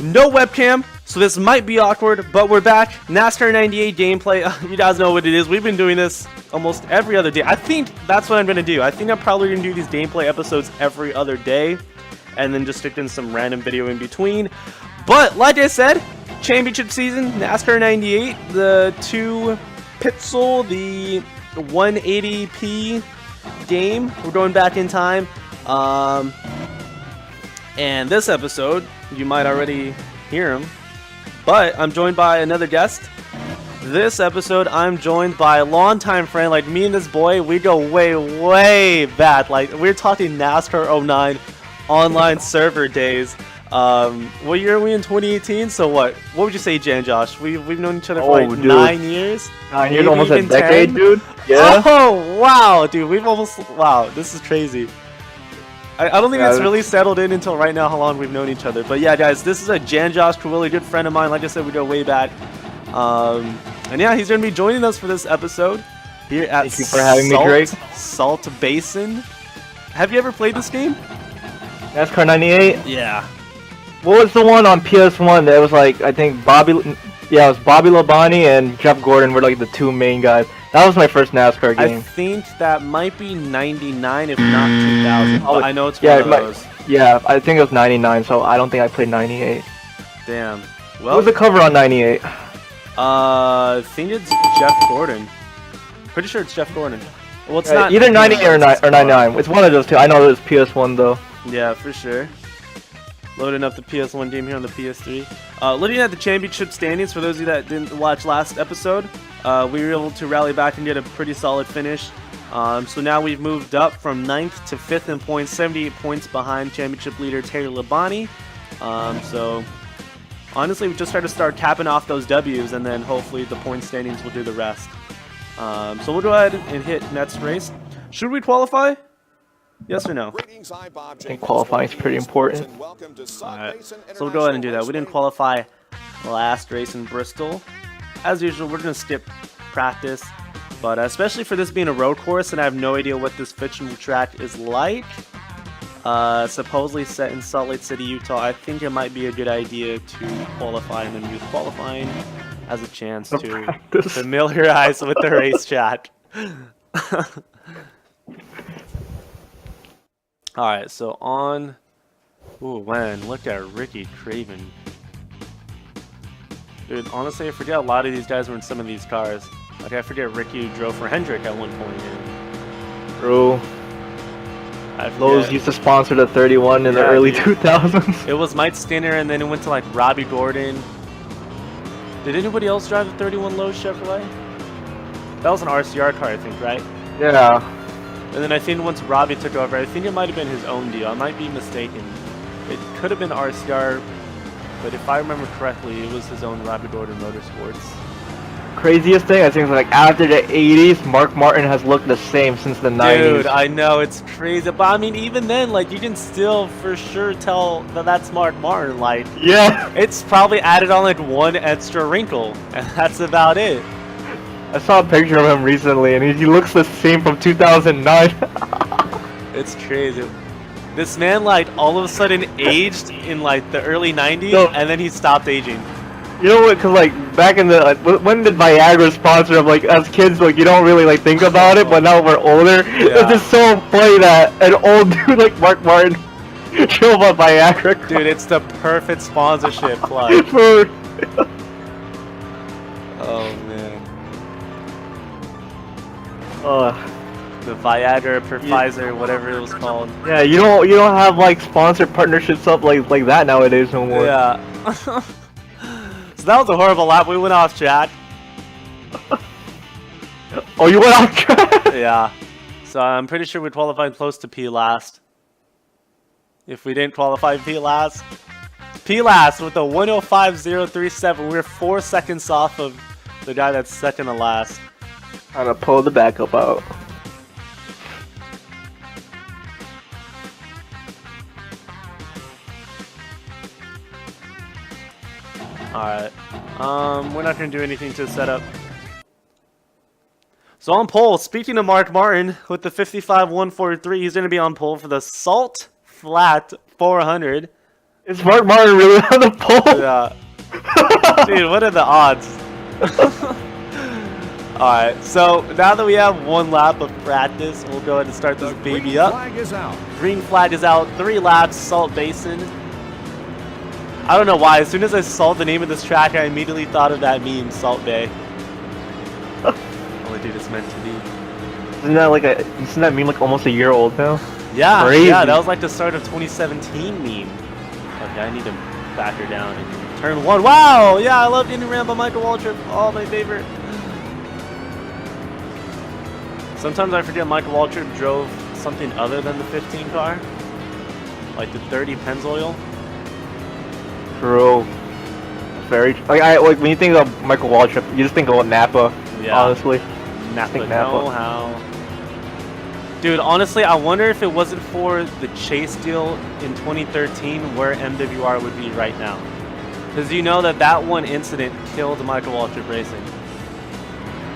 No webcam, so this might be awkward, but we're back. NASCAR 98 gameplay. You guys know what it is. We've been doing this almost every other day. I think that's what I'm going to do. I think I'm probably going to do these gameplay episodes every other day, and then just stick in some random video in between. But like I said, championship season, NASCAR 98, the 2 pixel, the 180p game. We're going back in time. And this episode, you might already hear him, but I'm joined by another guest. This episode, I'm joined by a longtime friend. Like, me and this boy, we go way, way back. Like, we're talking NASCAR 09 online server days. What year are we in? 2018? So what would you say, Jan Josh? We've known each other for like 9 years? 9 years, almost a decade, 10? Dude. Yeah. Oh, wow, dude. Wow, this is crazy. I don't think it's really settled in until right now how long we've known each other. But yeah, guys, this is a Jan Josh Kawili, good friend of mine. Like I said, we go way back. And yeah, he's going to be joining us for this episode here at Thank you for having me, Drake. Salt Basin. Have you ever played this game? NASCAR 98? Yeah. What was the one on PS1 that was like, I think Bobby Labonte and Jeff Gordon were like the 2 main guys. That was my first NASCAR game. I think that might be 99, if not 2000. I know it's one of those. Yeah, I think it was 99, so I don't think I played 98. Damn. Well, what was the cover on 98? I think it's Jeff Gordon. Pretty sure it's Jeff Gordon. Well, it's not either 98 or 99. It's one of those two. I know it was PS1 though. Yeah, for sure. Loading up the PS1 game here on the PS3. Looking at the championship standings, for those of you that didn't watch last episode, we were able to rally back and get a pretty solid finish. So now we've moved up from 9th to 5th in points, 78 points behind championship leader Taylor Labonte. So honestly, we just try to start capping off those W's, and then hopefully the point standings will do the rest. So we'll go ahead and hit next race. Should we qualify? Yes or no? I think qualifying is pretty important. Alright, so we'll go ahead and do that. We didn't qualify last race in Bristol. As usual, we're going to skip practice. But especially for this being a road course, and I have no idea what this fictional track is like. Supposedly set in Salt Lake City, Utah. I think it might be a good idea to qualify and then use qualifying as a chance to familiarize with the race chat. Alright, so on... Ooh, man, look at Ricky Craven. Dude, honestly, I forget a lot of these guys were in some of these cars. Like, I forget Ricky drove for Hendrick at one point. Bro. Lowe's used to sponsor the 31 in the early 2000s. It was Mike Skinner, and then it went to, like, Robbie Gordon. Did anybody else drive the 31 Lowe's Chevrolet? That was an RCR car, I think, right? Yeah. And then I think once Robbie took over, I think it might have been his own deal. I might be mistaken. It could have been RCR, but if I remember correctly, it was his own Robbie Gordon Motorsports. Craziest thing, I think, is like after the 80s, Mark Martin has looked the same since the 90s. Dude, I know, it's crazy. But I mean, even then, like, you can still for sure tell that that's Mark Martin. Like, yeah, it's probably added on like one extra wrinkle, and that's about it. I saw a picture of him recently, and he looks the same from 2009. It's crazy. This man, like, all of a sudden aged in, like, the early 90s, and then he stopped aging. You know what, because, like, back in the, like, when did Viagra sponsor him? Like, as kids, like, you don't really, like, think about it, but now we're older. Yeah. It's just so funny that an old dude like Mark Martin drove a Viagra. Dude, it's the perfect sponsorship plug. Oh, man. The Viagra, Pfizer, whatever it was called. Yeah, you don't have like sponsored partnerships up like that nowadays no more. Yeah. So that was a horrible lap. We went off track. Oh, you went off track? Yeah. So I'm pretty sure we qualified close to P last. If we didn't qualify P last with a 105.037. We're 4 seconds off of the guy that's second to last. Trying to pull the backup out. Alright. We're not going to do anything to set up. So on pole, speaking of Mark Martin, with the 55.143, he's going to be on pole for the Salt Flat 400. Is Mark Martin really on the pole? Yeah. Dude, what are the odds? Alright, so now that we have one lap of practice, we'll go ahead and start this baby up. Flag is out. Green flag is out. 3 laps, Salt Basin. I don't know why. As soon as I saw the name of this track, I immediately thought of that meme, Salt Bay. Only dude, it's meant to be. Isn't that meme like almost a year old now? Yeah, Crazy. yeah, that was like the start of 2017 meme. Okay, I need to back her down and turn 1. Wow! Yeah, I love Indy Ram by Michael Waltrip. Oh, my favorite. Sometimes I forget Michael Waltrip drove something other than the 15 car. Like the 30 Pennzoil. True. Very. Like when you think of Michael Waltrip, you just think of Napa. Yeah. Honestly. Napa. Napa. No, how? Dude, honestly, I wonder if it wasn't for the Chase deal in 2013, where MWR would be right now. Because you know that one incident killed Michael Waltrip Racing.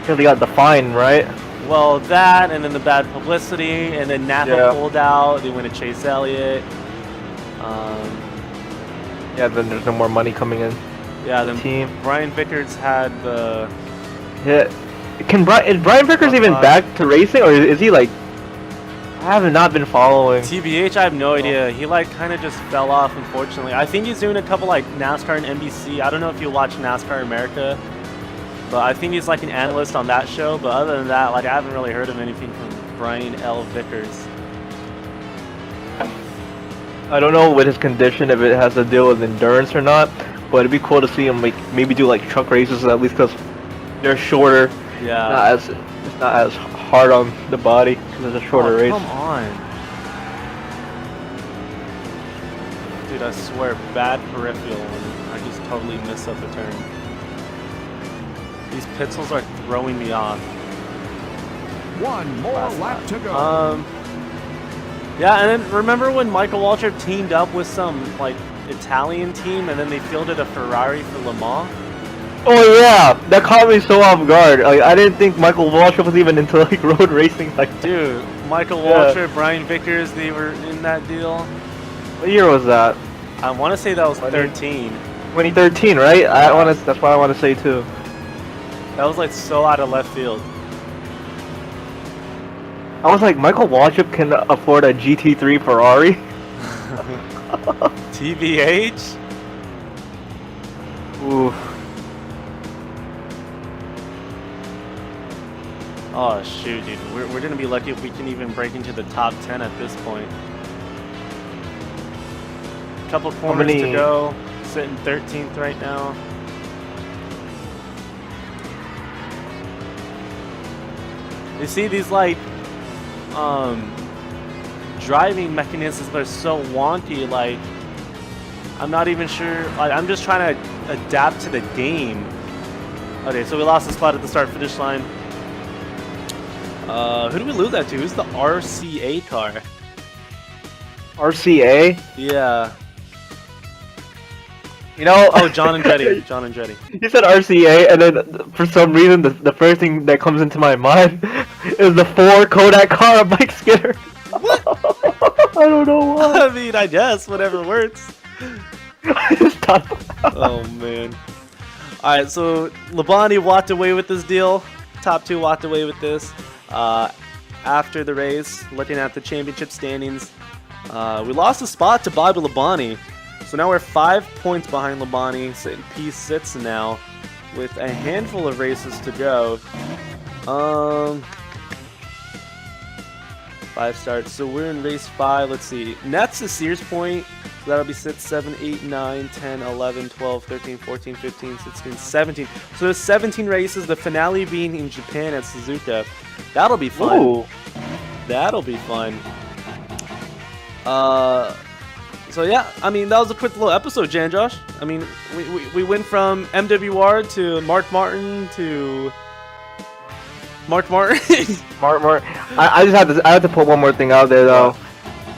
Because he got the fine, right? Well, that, and then the bad publicity, and then Napa pulled out. They went to Chase Elliott. Yeah, then there's no more money coming in. Yeah, then Team. Brian Vickers had the. Yeah. Is Brian Vickers even back to racing, or is he like? I have not been following. TBH, I have no idea. He like kind of just fell off, unfortunately. I think he's doing a couple like NASCAR and NBC. I don't know if you watch NASCAR America, but I think he's like an analyst on that show. But other than that, like I haven't really heard of anything from Brian L. Vickers. I don't know with his condition if it has to deal with endurance or not, but it'd be cool to see him like maybe do like truck races at least because they're shorter. Yeah. It's not as hard on the body because it's a shorter race. Come on. Dude, I swear, bad peripheral, and I just totally miss up a turn. These pixels are throwing me off. One more lap to go. Yeah, and then remember when Michael Waltrip teamed up with some like Italian team, and then they fielded a Ferrari for Le Mans? Oh yeah, that caught me so off guard. Like I didn't think Michael Waltrip was even into like road racing. Like, dude, Michael Waltrip, Brian Vickers, they were in that deal. What year was that? I want to say that was 13. 2013, right? Yeah. That's what I want to say too. That was like so out of left field. I was like, Michael Waltrip can afford a GT3 Ferrari. TBH? Ooh. Oh shoot, dude. We're gonna be lucky if we can even break into the top 10 at this point. Couple corners to go. Sitting 13th right now. You see these like driving mechanisms are so wonky, like I'm not even sure, like I'm just trying to adapt to the game. Okay, so we lost the spot at the start finish line. Who do we lose that to? Who's the RCA car? RCA? Yeah. You know, oh, John Andretti. John Andretti. You said RCA, and then for some reason, the first thing that comes into my mind is the 4 Kodak car on Mike Skinner. What? I don't know why. I mean, I guess whatever works. I just thought. Oh man. All right, so Labonte walked away with this deal. Top 2 walked away with this. After the race, looking at the championship standings, we lost a spot to Bobby Labonte. So now we're 5 points behind Labonte, sitting P6 now, with a handful of races to go. 5 starts. So we're in race 5. Let's see. Next is Sears Point. So that'll be 6, 7, 8, 9, 10, 11, 12, 13, 14, 15, 16, 17. So there's 17 races. The finale being in Japan at Suzuka. That'll be fun. Ooh. That'll be fun. So yeah, I mean, that was a quick little episode, Jan Josh. I mean, we went from MWR to Mark Martin to Mark Martin. Mark. I have to put one more thing out there though.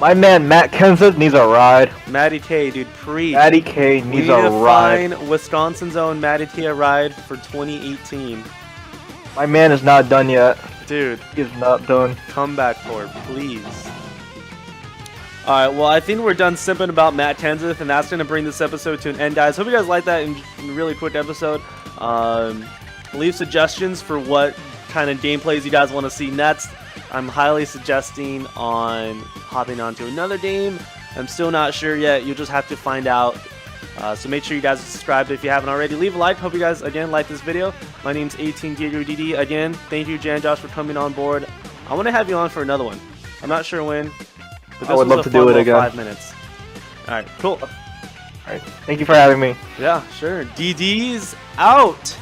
My man Matt Kenseth needs a ride. Matty K, dude, preach. Matty K needs a ride. We need to find Wisconsin's own Matty K a ride for 2018. My man is not done yet. Dude, he is not done. Come back for it, please. Alright, well, I think we're done simping about Matt Kenseth, and that's going to bring this episode to an end, guys. Hope you guys liked that in a really quick episode. Leave suggestions for what kind of gameplays you guys want to see next. I'm highly suggesting on hopping onto another game. I'm still not sure yet. You'll just have to find out. So make sure you guys subscribe if you haven't already. Leave a like. Hope you guys, again, like this video. My name's 18GigaDD. Again, thank you, Jan Josh, for coming on board. I want to have you on for another one. I'm not sure when. But this I would was love a to do fun it little again. 5 minutes. Alright, cool. Alright, thank you for having me. Yeah, sure. DD's out.